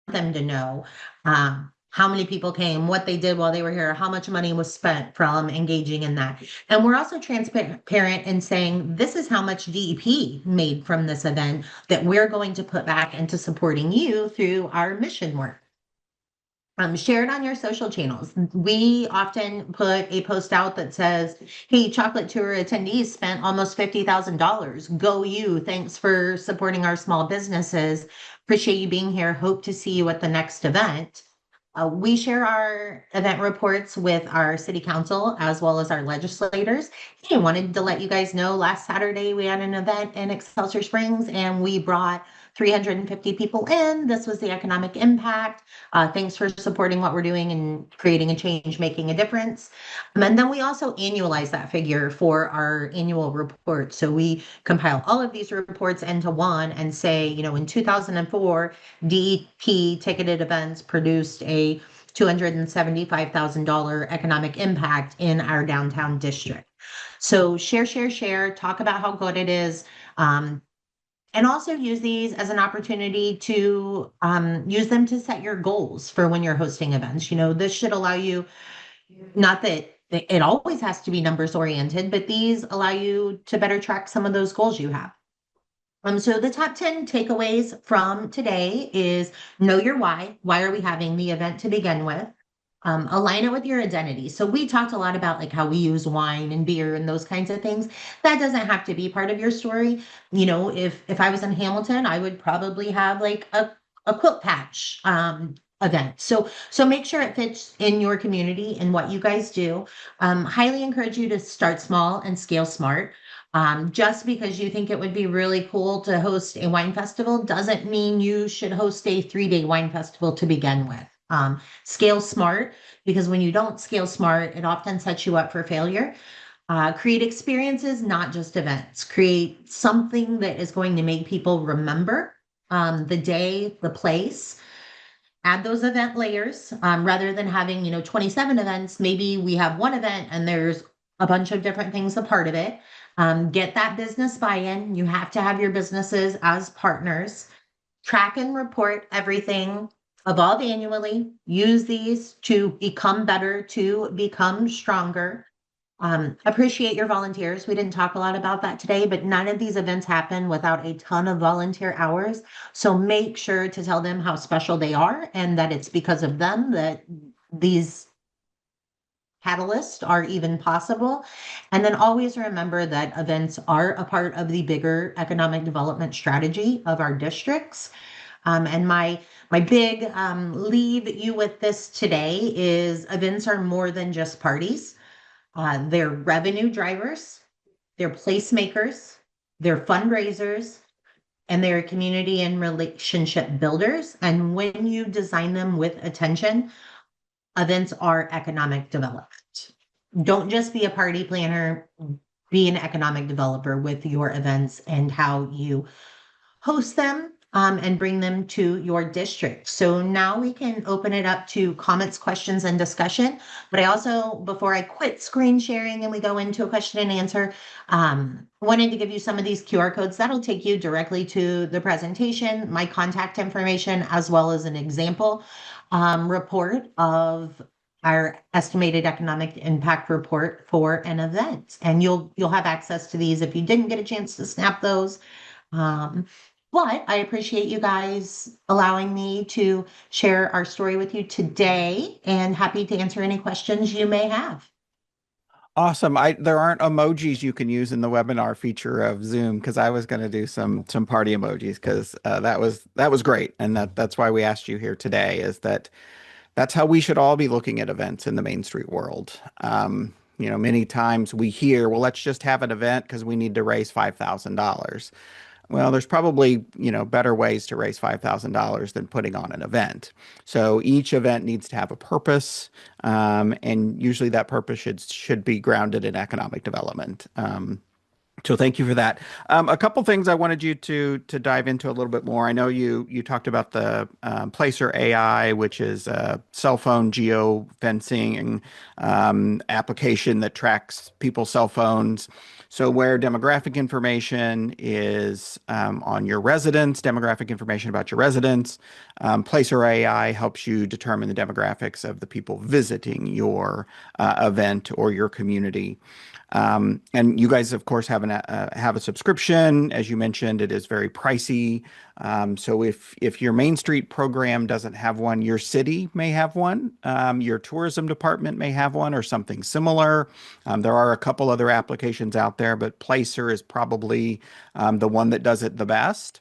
Them to know how many people came, what they did while they were here, how much money was spent from engaging in that. And we're also transparent in saying this is how much DEP made from this event that we're going to put back into supporting you through our mission work. Share it on your social channels. We often put a post out that says, hey, chocolate tour attendees spent almost $50,000. Go you. Thanks for supporting our small businesses. Appreciate you being here. Hope to see you at the next event. We share our event reports with our city council as well as our legislators. Hey, wanted to let you guys know last Saturday we had an event in Excelsior Springs and we brought 350 people in. This was the economic impact. Thanks for supporting what we're doing and creating a change, making a difference. And then we also annualize that figure for our annual report. So we compile all of these reports into one and say, in 2004, DEP ticketed events produced a $275,000 economic impact in our downtown district. So share, talk about how good it is. And also use these as an opportunity to use them to set your goals for when you're hosting events. This should allow you, not that it always has to be numbers oriented, but these allow you to better track some of those goals you have. So the top 10 takeaways from today is know your why. Why are we having the event to begin with? Align it with your identity. So we talked a lot about like how we use wine and beer and those kinds of things. That doesn't have to be part of your story. If I was in Hamilton, I would probably have like a quilt patch event. So make sure it fits in your community and what you guys do. Highly encourage you to start small and scale smart. Just because you think it would be really cool to host a wine festival doesn't mean you should host a 3-day wine festival to begin with. Scale smart, because when you don't scale smart, it often sets you up for failure. Create experiences, not just events. Create something that is going to make people remember the day, the place. Add those event layers rather than having 27 events. Maybe we have one event and there's a bunch of different things a part of it. Get that business buy-in. You have to have your businesses as partners. Track and report everything. Evolve annually. Use these to become better, to become stronger. Appreciate your volunteers. We didn't talk a lot about that today, but none of these events happen without a ton of volunteer hours. So make sure to tell them how special they are and that it's because of them that these catalysts are even possible. And then always remember that events are a part of the bigger economic development strategy of our districts. And my big leave you with this today is events are more than just parties. They're revenue drivers, they're placemakers, they're fundraisers, and they're community and relationship builders. And when you design them with attention, events are economic development. Don't just be a party planner, be an economic developer with your events and how you host them and bring them to your district. So now we can open it up to comments, questions, and discussion. But I also, before I quit screen sharing and we go into a question and answer, wanted to give you some of these QR codes that'll take you directly to the presentation, my contact information, as well as an example report of our estimated economic impact report for an event. And you'll have access to these if you didn't get a chance to snap those. But I appreciate you guys allowing me to share our story with you today and happy to answer any questions you may have. Awesome. There aren't emojis you can use in the webinar feature of Zoom because I was going to do some party emojis because that was great, and that's why we asked you here today. Is that's how we should all be looking at events in the Main Street world. Many times we hear, well, let's just have an event because we need to raise $5,000. Well, there's probably, better ways to raise $5,000 than putting on an event. So each event needs to have a purpose, and usually that purpose should be grounded in economic development. So thank you for that. A couple things I wanted you to dive into a little bit more. I know you talked about the Placer AI, which is a cell phone geo-fencing application that tracks people's cell phones. So where demographic information is on your residents, demographic information about your residents, Placer AI helps you determine the demographics of the people visiting your event or your community. And you guys, of course, have a subscription. As you mentioned, it is very pricey. So if your Main Street program doesn't have one, your city may have one. Your tourism department may have one or something similar. There are a couple other applications out there, but Placer is probably the one that does it the best.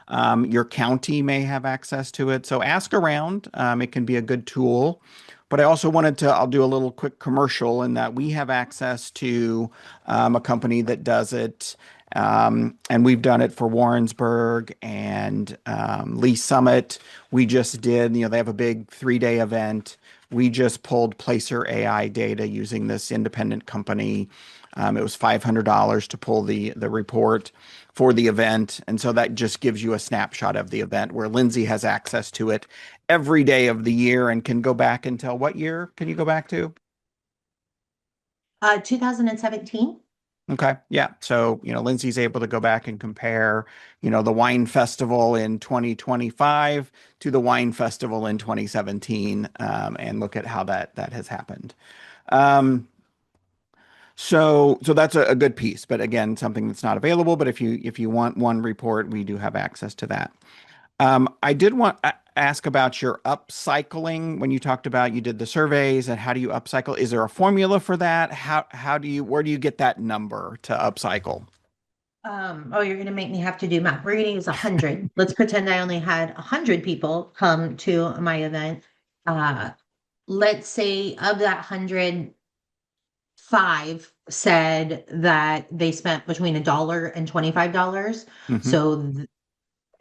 Your county may have access to it. So ask around. It can be a good tool. But I also I'll do a little quick commercial in that we have access to a company that does it And we've done it for Warrensburg and Lee Summit. We just did, they have a big 3-day event. We just pulled Placer AI data using this independent company. It was $500 to pull the report for the event. And so that just gives you a snapshot of the event where Lyndsey has access to it every day of the year and can go back and tell what year can you go back to? 2017. Okay. Yeah. So, Lindsay's able to go back and compare, the wine festival in 2025 to the wine festival in 2017, and look at how that has happened. Um, so that's a good piece, but again, something that's not available. But if you want one report, we do have access to that. I did want to ask about your upcycling when you talked about you did the surveys and how do you upcycle? Is there a formula for that? Where do you get that number to upcycle? Oh, you're going to make me have to do math. We're going to use 100. Let's pretend I only had 100 people come to my event. Uh, let's say of that 100, five said that they spent between $1 and $25. Hmm. So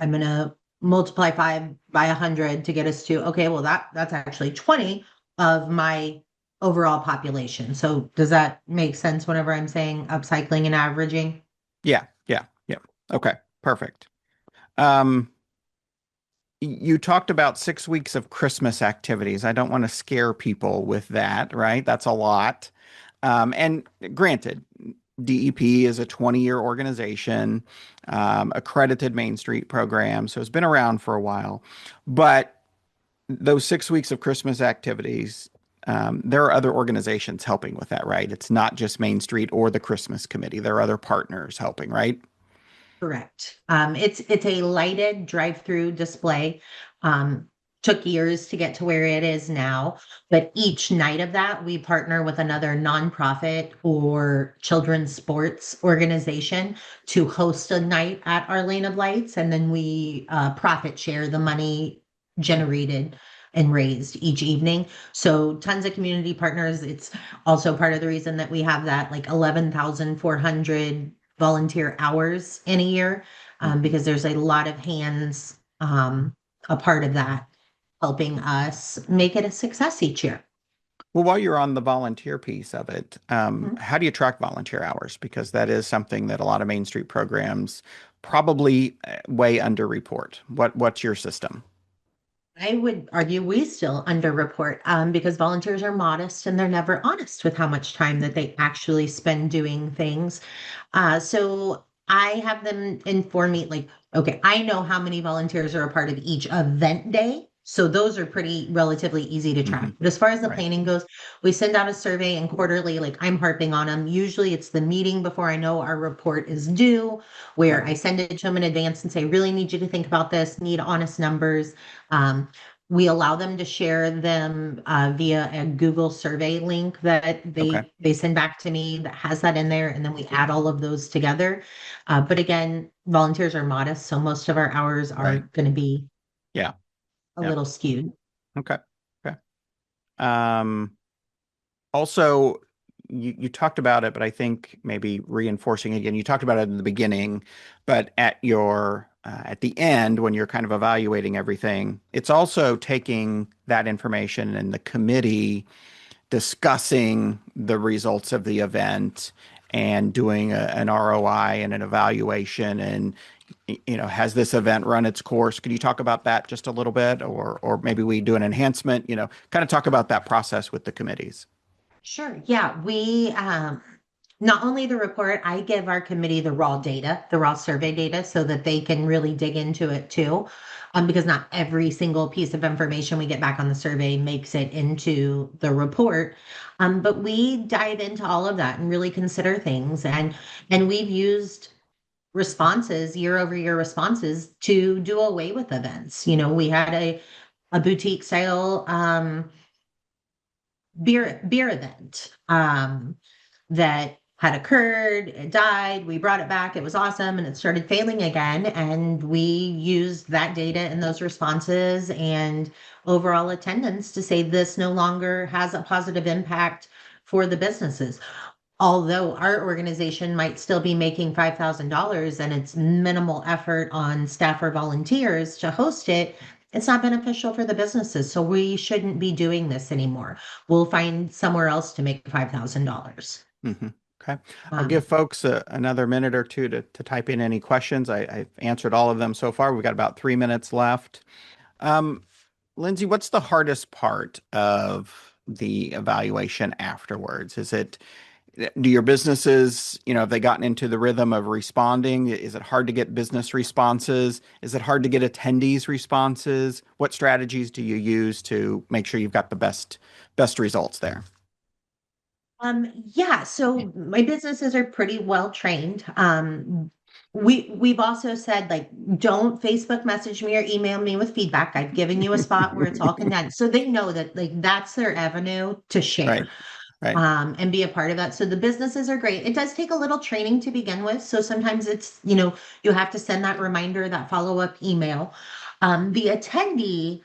I'm going to multiply 5 by 100 to get us to, okay, well, that's actually 20 of my overall population. So does that make sense whenever I'm saying upcycling and averaging? Yeah, yeah, yeah. Okay, perfect. Um, you talked about 6 weeks of Christmas activities. I don't want to scare people with that, right? That's a lot. And granted, DEP is a 20-year organization, accredited Main Street program, so it's been around for a while. But those 6 weeks of Christmas activities, there are other organizations helping with that, right? It's not just Main Street or the Christmas Committee. There are other partners helping, right? Correct. It's a lighted drive-through display. Um, Took years to get to where it is now, but each night of that, we partner with another nonprofit or children's sports organization to host a night at our Lane of Lights, and then we profit share the money generated and raised each evening. So tons of community partners. It's also part of the reason that we have that like 11,400 volunteer hours in a year, Mhm. because there's a lot of hands a part of that helping us make it a success each year. Well, while you're on the volunteer piece of it, Mhm. how do you track volunteer hours? Because that is something that a lot of Main Street programs probably way underreport. What's your system? I would argue we still underreport because volunteers are modest and they're never honest with how much time that they actually spend doing things. So I have them inform me, like, okay, I know how many volunteers are a part of each event day. So those are pretty relatively easy to track. Hmm. But as far as the Right. planning goes, we send out a survey and quarterly, like I'm harping on them. Usually it's the meeting before I know our report is due, Okay. where I send it to them in advance and say, really need you to think about this, need honest numbers. Um, we allow them to share them via a Google survey link that Okay. they send back to me that has that in there, and then we add all of those together. But again, volunteers are modest, so most of our hours are Right. going to be Yeah. a Yeah. little skewed. Okay. Okay. Um, Also, you talked about it, but I think maybe reinforcing again, you talked about it in the beginning, but at the end, when you're kind of evaluating everything, it's also taking that information and the committee discussing the results of the event and doing an ROI and an evaluation and has this event run its course? Could you talk about that just a little bit, or maybe we do an enhancement, kind of talk about that process with the committees. Sure. Yeah. We, not only the report, I give our committee the raw data, the raw survey data, so that they can really dig into it too. Because not every single piece of information we get back on the survey makes it into the report. But we dive into all of that and really consider things. And we've used responses, year over year responses to do away with events. We had a boutique sale beer event that had occurred. It died. We brought it back. It was awesome, and it started failing again. And we used that data and those responses and overall attendance to say this no longer has a positive impact for the businesses. although our organization might still be making $5,000 and it's minimal effort on staff or volunteers to host it, it's not beneficial for the businesses. So we shouldn't be doing this anymore. We'll find somewhere else to make $5,000. Hmm. Okay. I'll give Um, folks another minute or two to type in any questions. I've answered all of them so far. We've got about 3 minutes left. Um, Lyndsey, what's the hardest part of the evaluation afterwards? Do your businesses, have they gotten into the rhythm of responding? Is it hard to get business responses? Is it hard to get attendees responses? What strategies do you use to make sure you've got the best results there? yeah, so my businesses are pretty well trained. We've also said like don't Facebook message me or email me with feedback. I've given you a spot where it's all condensed. So they know that like that's their avenue to share Right, right. and be a part of that. So the businesses are great. It does take a little training to begin with. So sometimes it's, you have to send that reminder, that follow-up email. The attendee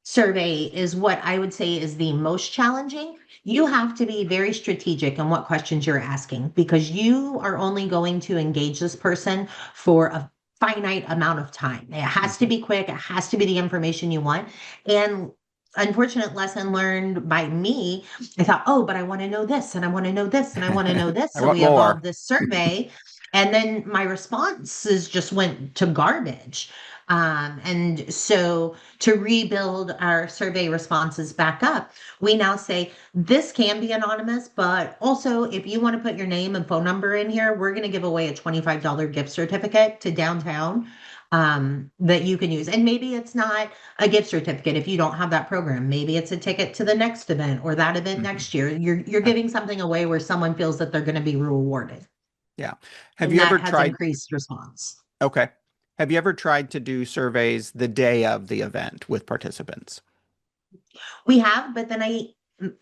survey is what I would say is the most challenging. You have to be very strategic in what questions you're asking because you are only going to engage this person for a finite amount of time. It has to Mhm. be quick, it has to be the information you want. And unfortunate lesson learned by me, I thought, oh, but I want to know this and I want to know this and I want to know this. I So want we evolved more. this survey. And then my responses just went to garbage. And so to rebuild our survey responses back up, we now say this can be anonymous, but also if you want to put your name and phone number in here, we're going to give away a $25 gift certificate to downtown that you can use. And maybe it's not a gift certificate if you don't have that program. Maybe it's a ticket to the next event or that event Mhm. next year. You're Okay. giving something away where someone feels that they're going to be rewarded. Yeah. Have And you that ever has tried? increased response. Okay. Have you ever tried to do surveys the day of the event with participants? We have, but then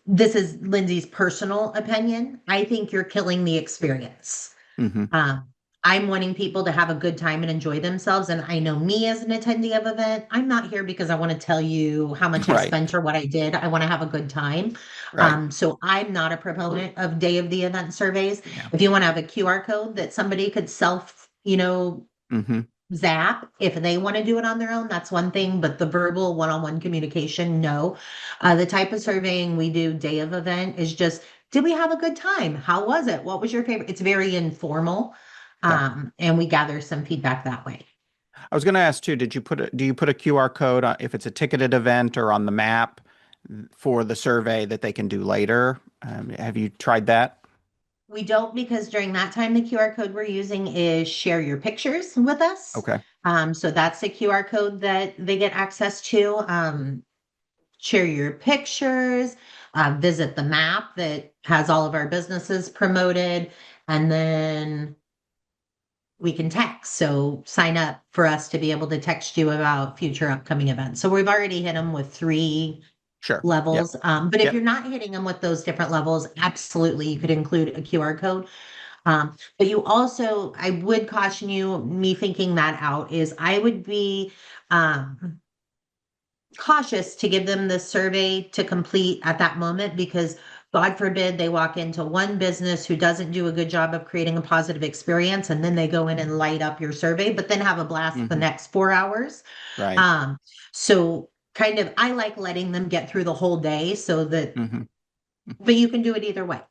this is Lindsay's personal opinion. I think you're killing the experience. Hmm. Um, I'm wanting people to have a good time and enjoy themselves. And I know me as an attendee of event, I'm not here because I want to tell you how much I Right. spent or what I did. I want to have a good time. Right. So I'm not a proponent of day of the event surveys. Yeah. If you want to have a QR code that somebody could self, Hmm. zap if they want to do it on their own, that's one thing, but the verbal one-on-one communication, no. The type of surveying we do day of event is just, did we have a good time? How was it? What was your favorite? It's very informal. Okay. And we gather some feedback that way. I was going to ask too, do you put a QR code on, if it's a ticketed event or on the map for the survey that they can do later? Have you tried that? We don't because during that time, the QR code we're using is share your pictures with us. Okay. So that's the QR code that they get access to. Share your pictures, visit the map that has all of our businesses promoted, and then we can text. So sign up for us to be able to text you about future upcoming events. So we've already hit them with three Sure. Yep. levels. But if you're Yep. not hitting them with those different levels, absolutely, you could include a QR code. But you also, I would caution you, me thinking that out is I would be cautious to give them the survey to complete at that moment because God forbid they walk into one business who doesn't do a good job of creating a positive experience and then they go in and light up your survey, but then have a blast the Hmm. next 4 hours. Right. Um, so kind of I like letting them get through the whole day so that, Hmm. but you can do it either way.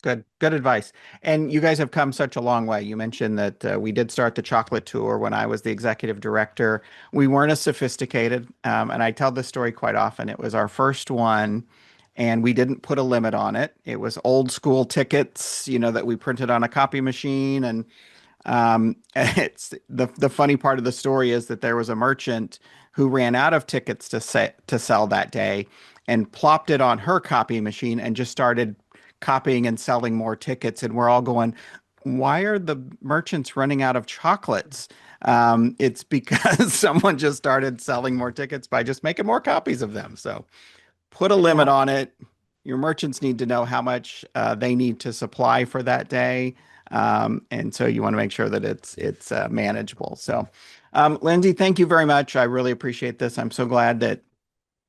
Good advice. And you guys have come such a long way. You mentioned that we did start the chocolate tour when I was the executive director. We weren't as sophisticated, and I tell this story quite often. It was our first one, and we didn't put a limit on it. It was old school tickets, that we printed on a copy machine, and it's the funny part of the story is that there was a merchant who ran out of tickets to sell that day and plopped it on her copy machine and just started copying and selling more tickets. And we're all going, why are the merchants running out of chocolates? It's because someone just started selling more tickets by just making more copies of them. So put a limit Yeah. on it. Your merchants need to know how much they need to supply for that day, and so you want to make sure that it's manageable. So, Lyndsey, thank you very much. I really appreciate this. I'm so glad that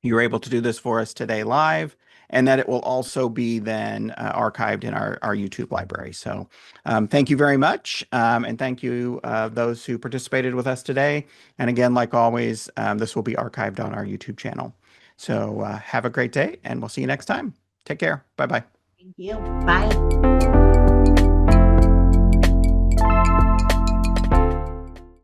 you were able to do this for us today live. and that it will also be then archived in our YouTube library. So thank you very much. And thank you those who participated with us today. And again, like always, this will be archived on our YouTube channel. So have a great day, and we'll see you next time. Take care. Bye-bye. Thank you. Bye.